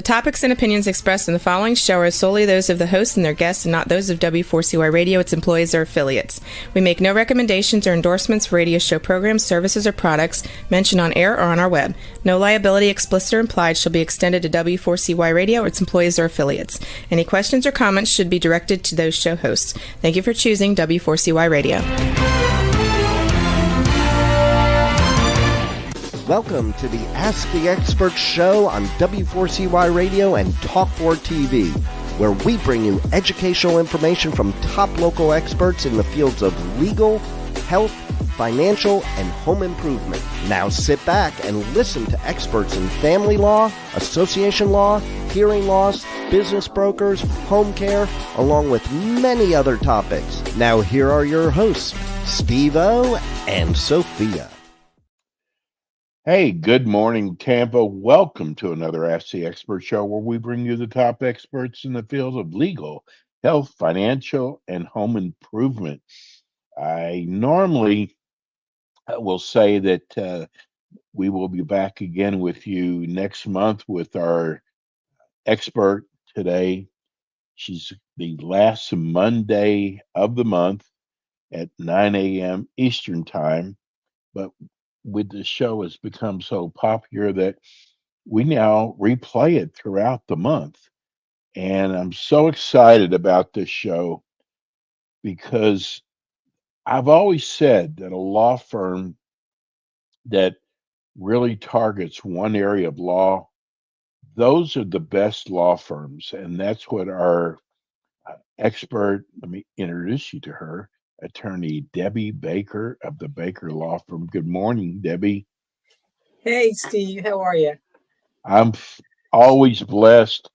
topics and opinions expressed in the following show are solely those of the hosts and their guests and not those of W4CY Radio, its employees, or affiliates. We make no recommendations or endorsements for radio show programs, services, or products mentioned on air or on our web. No liability, explicit or implied, shall be extended to W4CY Radio or its employees or affiliates. Any questions or comments should be directed to those show hosts. Thank you for choosing W4CY Radio. Welcome to the Ask the Expert show on W4CY Radio and Talk4 TV, where we bring you educational information from top local experts in the fields of legal, health, financial, and home improvement. Now sit back and listen to experts in family law, association law, hearing loss, business brokers, home care, along with many other topics. Now here are your hosts, Steve-O and Sophia. Hey, good morning, Tampa. Welcome to another Ask the Expert show where we bring you the top experts in the fields of legal, health, financial, and home improvement. I normally will say that we will be back again with you next month with our expert today. She's the last Monday of the month at 9 a.m. Eastern Time, but with the show has become so popular that we now replay it throughout the month. And I'm so excited about this show because I've always said that a law firm that really targets one area of law, those are the best law firms. And that's what our expert, let me introduce you to her, Attorney Debbie Baker of the Baker Law Firm. Good morning, Debbie. Hey, Steve. How are you? I'm always blessed.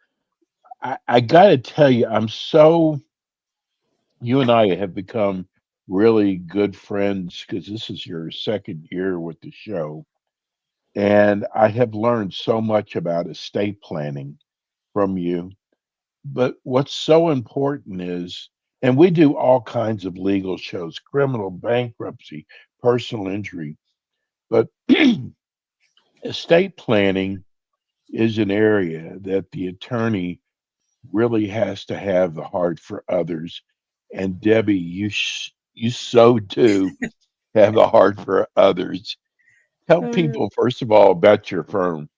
I got to tell you, you and I have become really good friends because this is your second year with the show. And I have learned so much about estate planning from you. But what's so important is, and we do all kinds of legal shows, criminal, bankruptcy, personal injury, but estate planning is an area that the attorney really has to have the heart for others. And Debbie, you so do have the heart for others. Tell people, first of all, about your firm.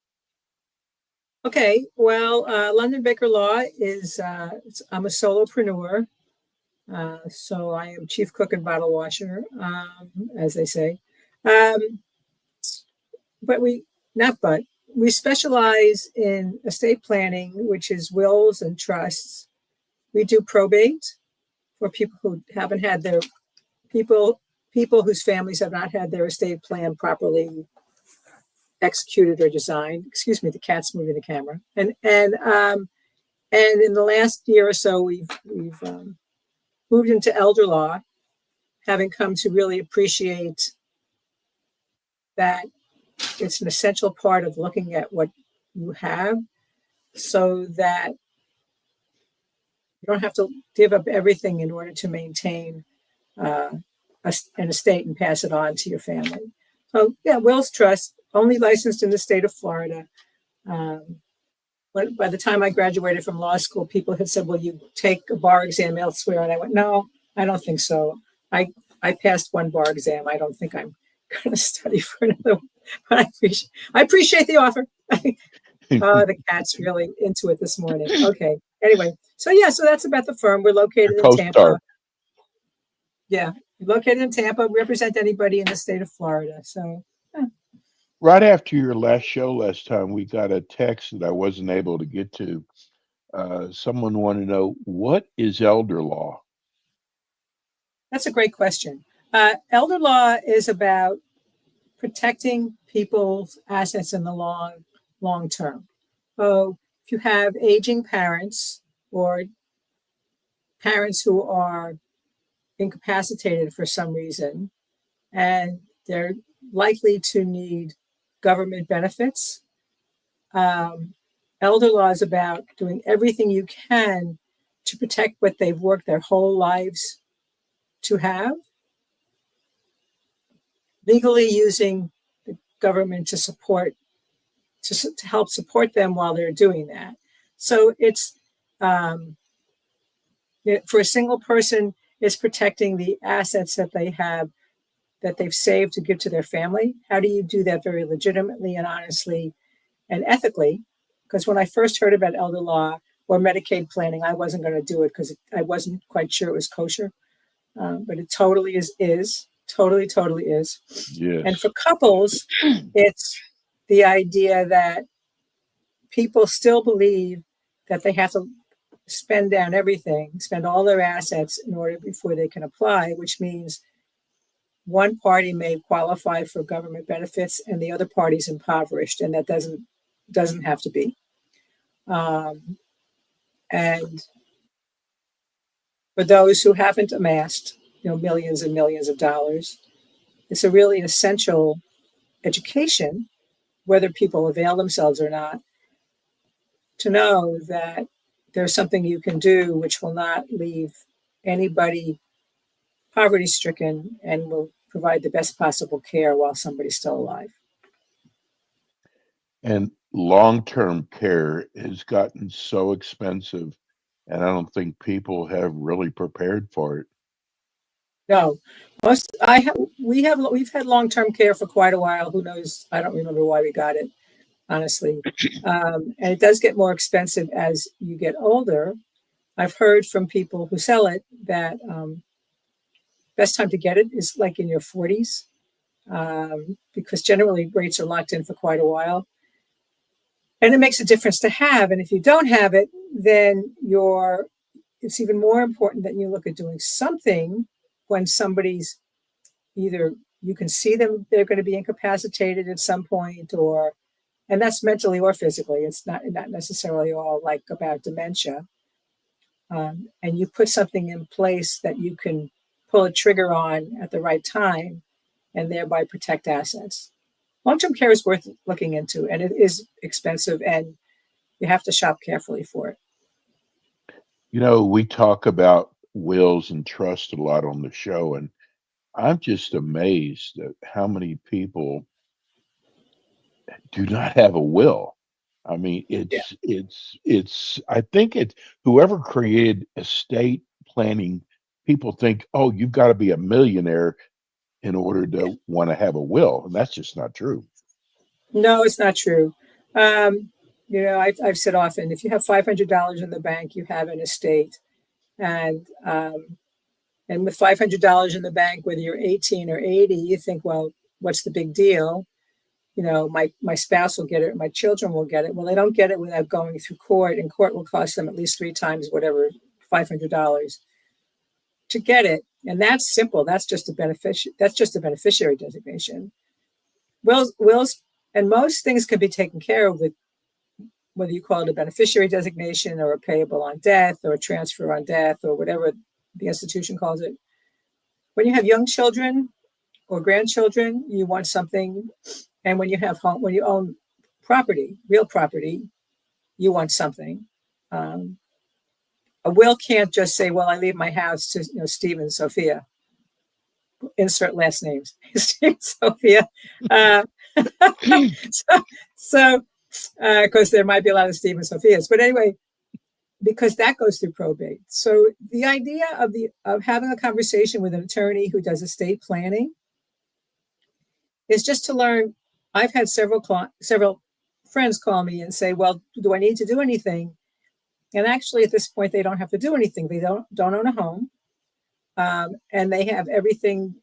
Okay. Well, London Baker Law is, I'm a solopreneur. So I am chief cook and bottle washer, as they say. We specialize in estate planning, which is wills and trusts. We do probate for people who haven't had their people whose families have not had their estate plan properly executed or designed. Excuse me, the cat's moving the camera. And in the last year or so, we've moved into elder law, having come to really appreciate that it's an essential part of looking at what you have so that you don't have to give up everything in order to maintain an estate and pass it on to your family. So yeah, wills, trust, only licensed in the state of Florida. By the time I graduated from law school, people had said, "Will you take a bar exam elsewhere?" And I went, "No, I don't think so. I passed one bar exam. I don't think I'm going to study for another one." But I appreciate the offer. The cat's really into it this morning. Okay. Anyway, so that's about the firm. We're located in Tampa. Yeah, we're located in Tampa. We represent anybody in the state of Florida. So. Right after your last show last time, we got a text that I wasn't able to get to. Someone wanted to know, what is elder law? That's a great question. Elder law is about protecting people's assets in the long term. So if you have aging parents or parents who are incapacitated for some reason, and they're likely to need government benefits, elder law is about doing everything you can to protect what they've worked their whole lives to have, legally using the government to help support them while they're doing that. So it's for a single person, it's protecting the assets that they have, that they've saved to give to their family. How do you do that very legitimately and honestly and ethically? Because when I first heard about elder law or Medicaid planning, I wasn't going to do it because I wasn't quite sure it was kosher. But it totally is totally is. And Yes. for couples, it's the idea that people still believe that they have to spend down everything, spend all their assets in order before they can apply, which means one party may qualify for government benefits and the other party's impoverished, and that doesn't have to be. And for those who haven't amassed, millions and millions of dollars, it's a really essential education, whether people avail themselves or not, to know that there's something you can do which will not leave anybody poverty stricken and will provide the best possible care while somebody's still alive. And long-term care has gotten so expensive, and I don't think people have really prepared for it. No, we've had long-term care for quite a while. Who knows? I don't remember why we got it, honestly. And it does get more expensive as you get older. I've heard from people who sell it that best time to get it is like in your 40s, because generally rates are locked in for quite a while. And it makes a difference to have. And if you don't have it, then it's even more important that you look at doing something when somebody's either you can see them, they're going to be incapacitated at some point, and that's mentally or physically. It's not necessarily all like about dementia. And you put something in place that you can pull a trigger on at the right time and thereby protect assets. Long-term care is worth looking into, and it is expensive, and you have to shop carefully for it. We talk about wills and trust a lot on the show, and I'm just amazed at how many people do not have a will. I mean, Yeah. I think it's whoever created estate planning, people think, oh, you've got to be a millionaire in order to want to have a will. And that's just not true. No, it's not true. I've said often, if you have $500 in the bank, you have an estate. And with $500 in the bank, whether you're 18 or 80, you think, well, what's the big deal? My spouse will get it, my children will get it. Well, they don't get it without going through court, and court will cost them at least 3 times whatever, $500 to get it. And that's simple. That's just a beneficiary designation. Wills and most things can be taken care of with whether you call it a beneficiary designation or a payable on death or a transfer on death or whatever the institution calls it. When you have young children or grandchildren, you want something. And when you own property, real property, you want something. A will can't just say, well, I leave my house to Steve and Sophia. Insert last names. Steve and Sophia. So because there might be a lot of Steve and Sophias. But anyway, because that goes through probate. So the idea of having a conversation with an attorney who does estate planning is just to learn. I've had several friends call me and say, well, do I need to do anything? And actually, at this point, they don't have to do anything. They don't own a home. And they have everything.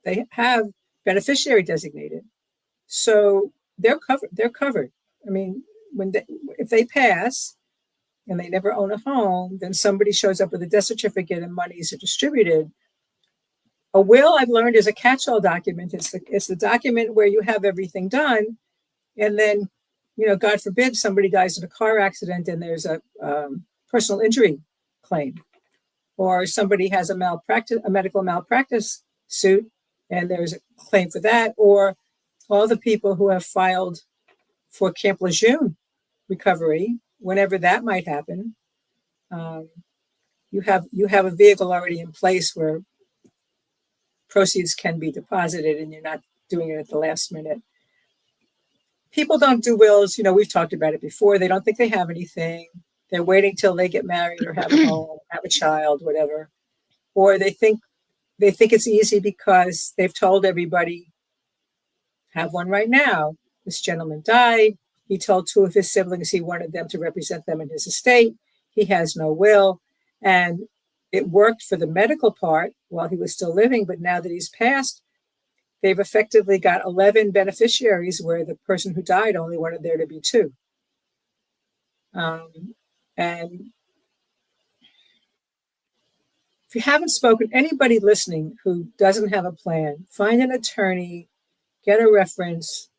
They have beneficiary designated. So they're covered. I mean, if they pass and they never own a home, then somebody shows up with a death certificate and monies are distributed. A will, I've learned, is a catch-all document. It's the document where you have everything done, and then, God forbid, somebody dies in a car accident and there's a personal injury claim, or somebody has a medical malpractice suit, and there's a claim for that, or all the people who have filed for Camp Lejeune recovery, whenever that might happen, you have a vehicle already in place where proceeds can be deposited, and you're not doing it at the last minute. People don't do wills. We've talked about it before. They don't think they have anything. They're waiting till they get married or have a home, have a child, whatever. Or they think it's easy because they've told everybody, have one right now. This gentleman died. He told two of his siblings he wanted them to represent them in his estate. He has no will. And it worked for the medical part while he was still living, but now that he's passed, they've effectively got 11 beneficiaries where the person who died only wanted there to be two. And if you haven't spoken, anybody listening who doesn't have a plan, find an attorney, get a reference,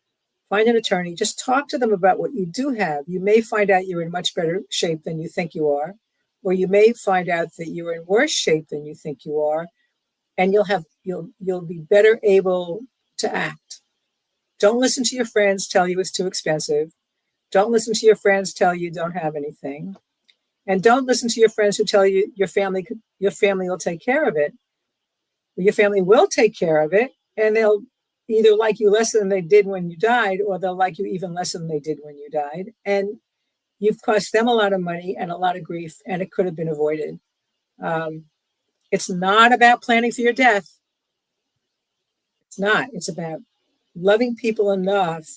find an attorney, just talk to them about what you do have. You may find out you're in much better shape than you think you are, or you may find out that you're in worse shape than you think you are, and you'll be better able to act. Don't listen to your friends tell you it's too expensive. Don't listen to your friends tell you don't have anything. And don't listen to your friends who tell you your family will take care of it. Your family will take care of it, and they'll either like you less than they did when you died, or they'll like you even less than they did when you died. And you've cost them a lot of money and a lot of grief, and it could have been avoided. It's not about planning for your death. It's not. It's about loving people enough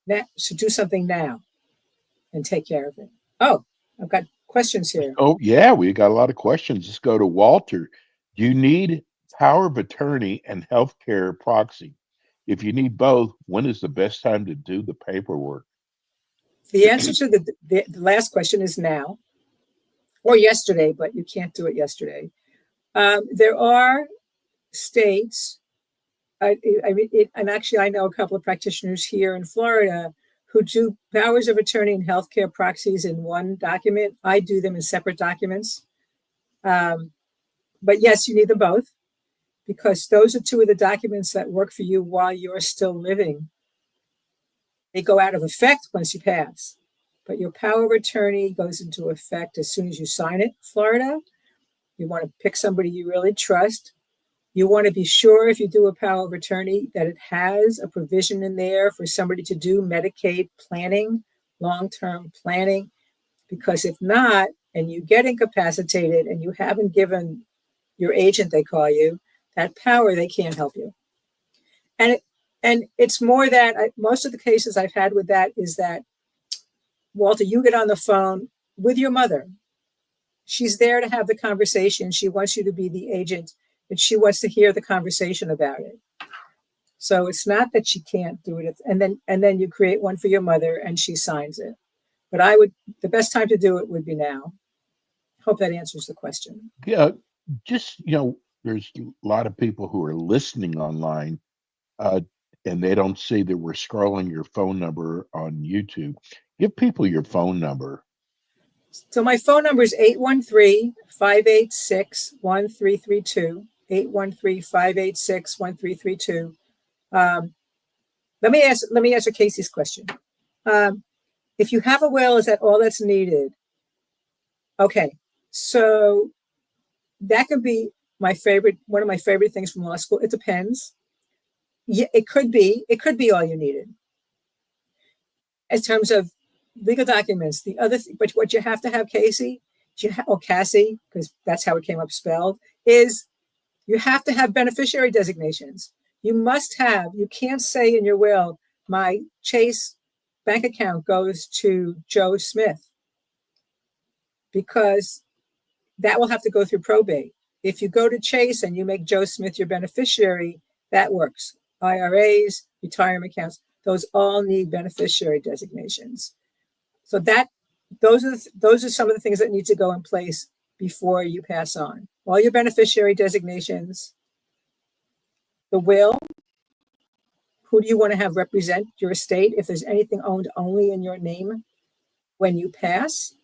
that to do something now and take care of it. Oh, I've got questions here. Oh, yeah, we got a lot of questions. Let's go to Walter. Do you need power of attorney and healthcare proxy? If you need both, when is the best time to do the paperwork? The answer to the last question is now or yesterday, but you can't do it yesterday. There are states, and actually I know a couple of practitioners here in Florida who do powers of attorney and healthcare proxies in one document. I do them in separate documents. But yes, you need them both, because those are two of the documents that work for you while you're still living. They go out of effect once you pass, but your power of attorney goes into effect as soon as you sign it. Florida, you want to pick somebody you really trust. You want to be sure if you do a power of attorney that it has a provision in there for somebody to do Medicaid planning, long-term planning, because if not, and you get incapacitated and you haven't given your agent, they call you, that power, they can't help you. And it's more that most of the cases I've had with that is that, Walter, you get on the phone with your mother. She's there to have the conversation. She wants you to be the agent, and she wants to hear the conversation about it. So it's not that she can't do it. And then you create one for your mother and she signs it. But the best time to do it would be now. Hope that answers the question. Yeah, just, there's a lot of people who are listening online, and they don't see that we're scrolling your phone number on YouTube. Give people your phone number. So my phone number is 813-586-1332, 813-586-1332. Let me answer Casey's question. If you have a will, is that all that's needed? Okay, so that could be one of my favorite things from law school. It depends. Yeah, it could be all you needed. In terms of legal documents, but what you have to have, Casey, or Cassie, because that's how it came up spelled, is you have to have beneficiary designations. You can't say in your will, my Chase bank account goes to Joe Smith, because that will have to go through probate. If you go to Chase and you make Joe Smith your beneficiary, that works. IRAs, retirement accounts, those all need beneficiary designations. So those are some of the things that need to go in place before you pass on. All your beneficiary designations, the will, who do you want to have represent your estate if there's anything owned only in your name when you pass.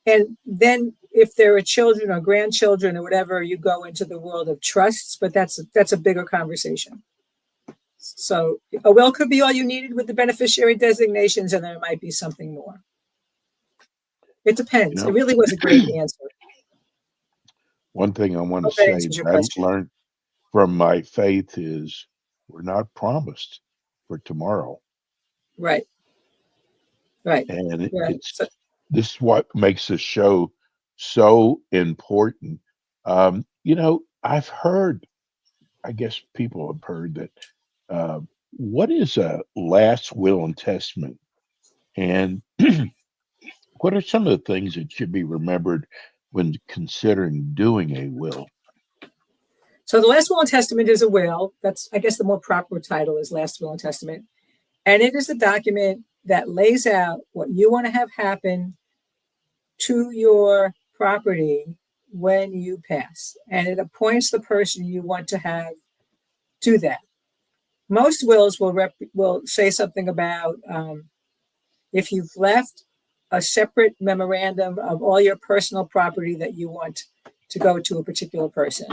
And then if there are children or grandchildren or whatever, you go into the world of trusts, but that's a bigger conversation. So a will could be all you needed with the beneficiary designations, and there might be something more. It depends. It really was a great answer. One thing I want to say that I learned from my faith is we're not promised for tomorrow. Right. And this is what makes this show so important. I've heard, I guess people have heard that what is a last will and testament? And what are some of the things that should be remembered when considering doing a will? So the last will and testament is a will. That's, I guess, the more proper title is last will and testament. And it is a document that lays out what you want to have happen to your property when you pass. And it appoints the person you want to have do that. Most wills will say something about if you've left a separate memorandum of all your personal property that you want to go to a particular person.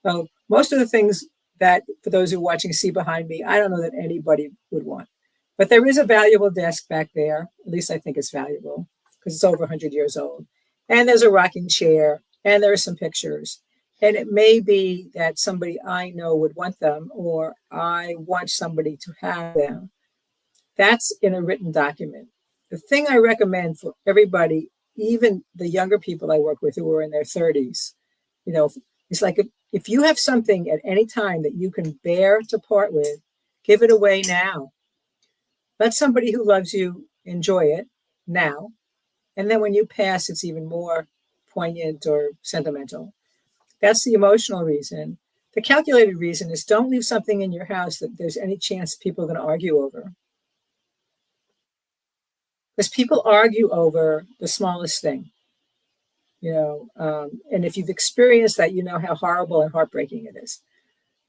So most of the things that, for those who are watching, see behind me, I don't know that anybody would want. But there is a valuable desk back there. At least I think it's valuable because it's over 100 years old. And there's a rocking chair and there are some pictures. And it may be that somebody I know would want them, or I want somebody to have them. That's in a written document. The thing I recommend for everybody, even the younger people I work with who are in their 30s, it's like if you have something at any time that you can bear to part with, give it away now. Let somebody who loves you enjoy it now. And then when you pass, it's even more poignant or sentimental. That's the emotional reason. The calculated reason is don't leave something in your house that there's any chance people are going to argue over. Because people argue over the smallest thing, and if you've experienced that, you know how horrible and heartbreaking it is.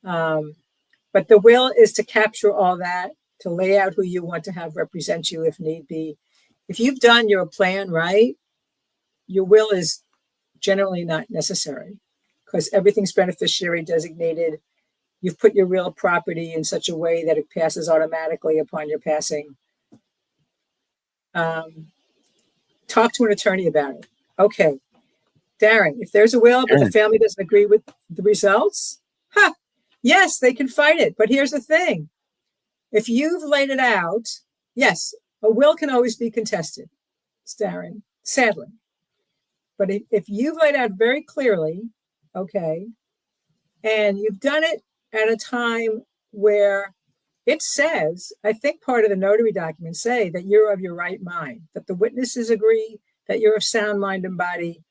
But the will is to capture all that, to lay out who you want to have represent you if need be. If you've done your plan right, your will is generally not necessary because everything's beneficiary designated. You've put your real property in such a way that it passes automatically upon your passing. Talk to an attorney about it. Okay, Darren, if there's a will, but the family doesn't agree with the results, yes, they can fight it. But here's the thing. If you've laid it out, yes, a will can always be contested, Darren, sadly. But if you've laid out very clearly, okay, and you've done it at a time where it says, I think part of the notary documents say that you're of your right mind, that the witnesses agree that you're of sound mind and body.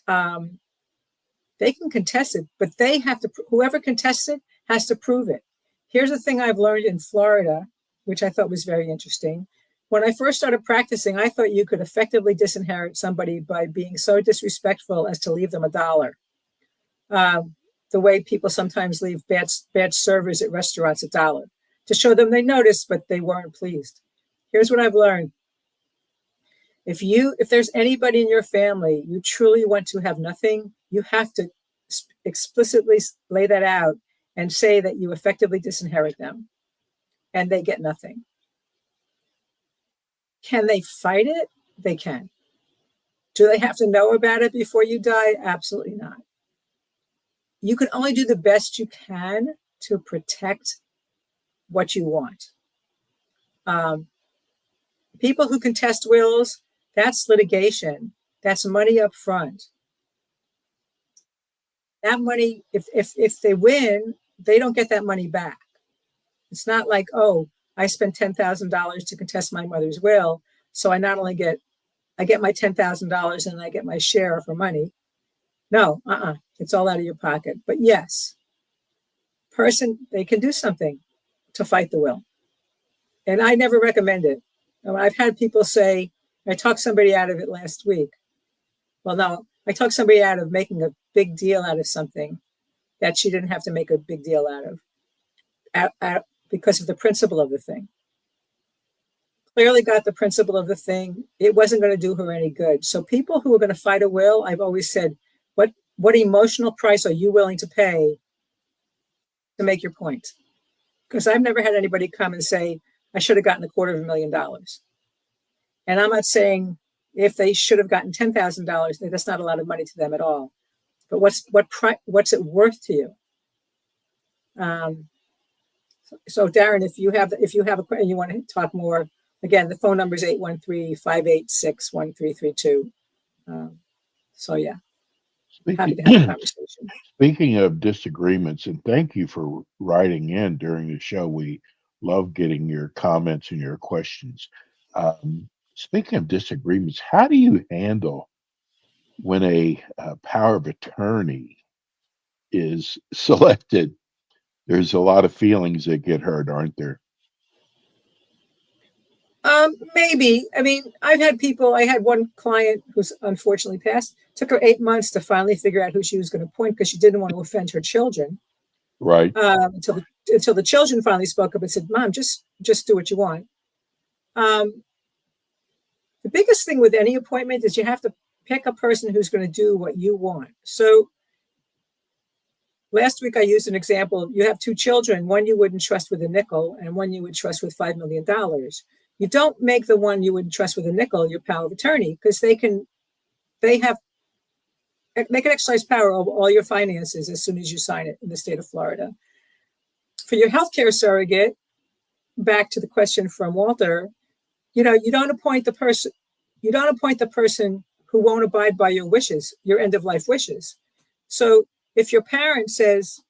They can contest it, but they have to, whoever contests it has to prove it. Here's the thing I've learned in Florida, which I thought was very interesting. When I first started practicing, I thought you could effectively disinherit somebody by being so disrespectful as to leave them $1. The way people sometimes leave bad servers at restaurants $1 to show them they noticed, but they weren't pleased. Here's what I've learned. If there's anybody in your family you truly want to have nothing, you have to explicitly lay that out and say that you effectively disinherit them and they get nothing. Can they fight it? They can. Do they have to know about it before you die? Absolutely not. You can only do the best you can to protect what you want. People who contest wills, that's litigation. That's money up front. That money, if they win, they don't get that money back. It's not like, oh, I spent $10,000 to contest my mother's will, so I not only get my $10,000 and I get my share for money. No, it's all out of your pocket. But yes, they can do something to fight the will. And I never recommend it. I've had people say, I talked somebody out of it last week. Well, no, I talked somebody out of making a big deal out of something that she didn't have to make a big deal out of because of the principle of the thing. Clearly got the principle of the thing. It wasn't going to do her any good. So people who are going to fight a will, I've always said, what emotional price are you willing to pay to make your point? Because I've never had anybody come and say, I should have gotten $250,000. And I'm not saying if they should have gotten $10,000, that's not a lot of money to them at all. But what's it worth to you? So Darren, if you have a question, you want to talk more, Again, the phone number is 813-586-1332. So yeah, happy to have a conversation. Speaking of disagreements, and thank you for writing in during the show. We love getting your comments and your questions. Speaking of disagreements, how do you handle when a power of attorney is selected? There's a lot of feelings that get hurt, aren't there? Maybe. I mean, I had one client who's unfortunately passed. Took her 8 months to finally figure out who she was going to appoint because she didn't want to offend her children. Right. Until the children finally spoke up and said, "Mom, just do what you want." The biggest thing with any appointment is you have to pick a person who's going to do what you want. So last week I used an example. You have two children, one you wouldn't trust with a nickel and one you would trust with $5 million. You don't make the one you wouldn't trust with a nickel your power of attorney, because they can exercise power over all your finances as soon as you sign it in the state of Florida. For your healthcare surrogate, back to the question from Walter, you don't appoint the person who won't abide by your wishes, your end of life wishes. So if your parent says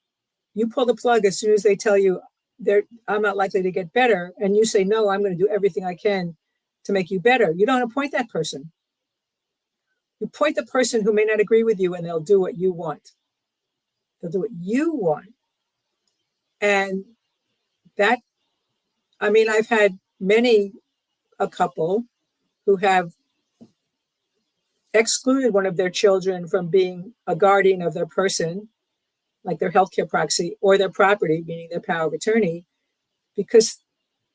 you pull the plug as soon as they tell you I'm not likely to get better, and you say, no, I'm going to do everything I can to make you better, you don't appoint that person. You appoint the person who may not agree with you, and they'll do what you want. They'll do what you want. And I've had a couple who have excluded one of their children from being a guardian of their person, like their healthcare proxy, or their property, meaning their power of attorney, because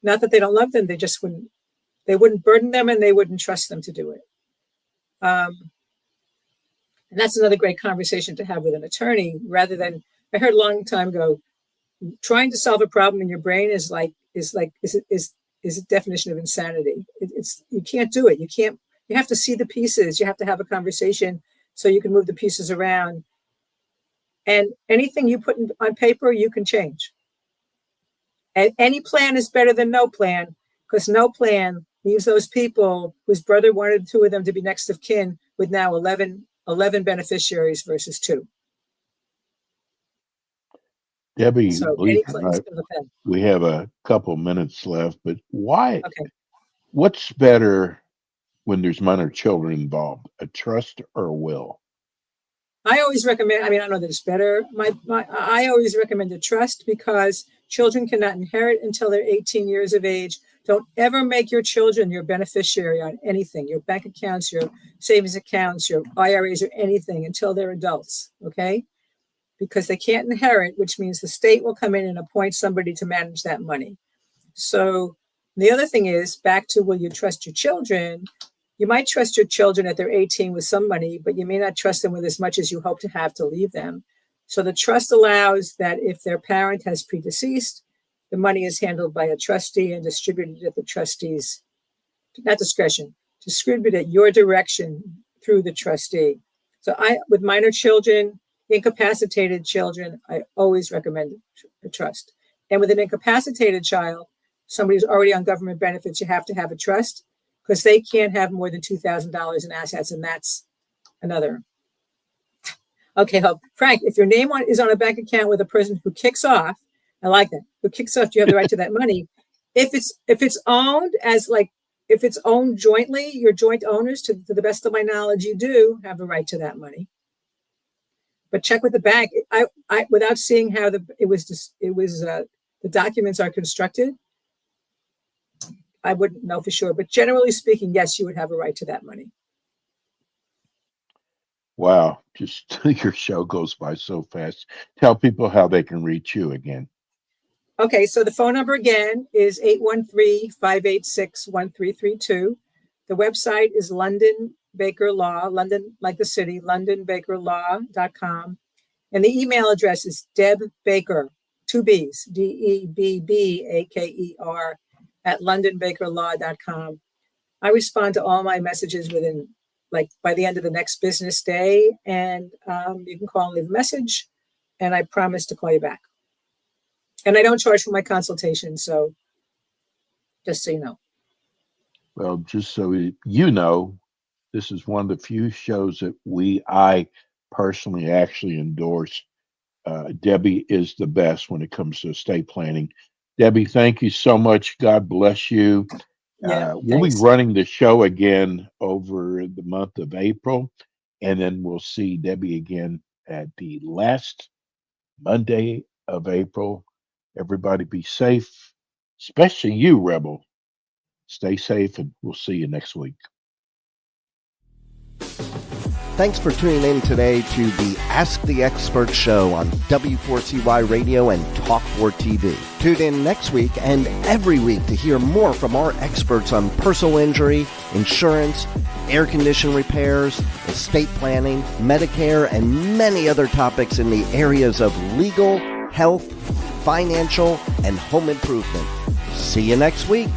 not that they don't love them, they wouldn't burden them and they wouldn't trust them to do it. And that's another great conversation to have with an attorney, rather than, I heard a long time ago, trying to solve a problem in your brain is a definition of insanity. You can't do it. You have to see the pieces. You have to have a conversation so you can move the pieces around. And anything you put on paper, you can change. And any plan is better than no plan, because no plan leaves those people whose brother wanted two of them to be next of kin with now 11 beneficiaries versus 2. Debbie, So believe any it or plan is not, better than no plan. we have a couple minutes left, but why? Okay. What's better when there's minor children involved, a trust or a will? I always recommend, I don't know that it's better. I always recommend a trust, because children cannot inherit until they're 18 years of age. Don't ever make your children your beneficiary on anything, your bank accounts, your savings accounts, your IRAs, or anything until they're adults, okay? Because they can't inherit, which means the state will come in and appoint somebody to manage that money. So the other thing is, back to, will you trust your children? You might trust your children at their 18 with some money, but you may not trust them with as much as you hope to have to leave them. So the trust allows that if their parent has predeceased, the money is handled by a trustee and distributed at the trustee's, not discretion, distributed at your direction through the trustee. So with minor children, incapacitated children, I always recommend a trust. And with an incapacitated child, somebody who's already on government benefits, you have to have a trust, because they can't have more than $2,000 in assets, and that's another. Okay, Frank, if your name is on a bank account with a person who kicks off, I like that. Who kicks off? You have the right to that money. If it's owned if it's owned jointly, you're joint owners. To the best of my knowledge, you do have a right to that money. But check with the bank. I without seeing how the documents are constructed, I wouldn't know for sure, but generally speaking, yes, you would have a right to that money. Wow, just your show goes by so fast. Tell people how they can reach you again. Okay, so the phone number again is 813-586-1332. The website is London Baker Law, London like the city, londonbakerlaw.com. And the email address is Deb Baker, 2 B's, DEBBAKER, at londonbakerlaw.com. I respond to all my messages within, by the end of the next business day, and you can call and leave a message, and I promise to call you back. And I don't charge for my consultation, so just so you know. Well, just so you know, this is one of the few shows that I personally actually endorse. Debbie is the best when it comes to estate planning. Debbie, thank you so much. God bless you. Yeah, We'll be thanks. running the show again over the month of April, and then we'll see Debbie again at the last Monday of April. Everybody be safe, especially you, Rebel. Stay safe, and we'll see you next week. Thanks for tuning in today to the Ask the Expert show on W4CY Radio and Talk4 TV. Tune in next week and every week to hear more from our experts on personal injury, insurance, air condition repairs, estate planning, Medicare, and many other topics in the areas of legal, health, financial, and home improvement. See you next week.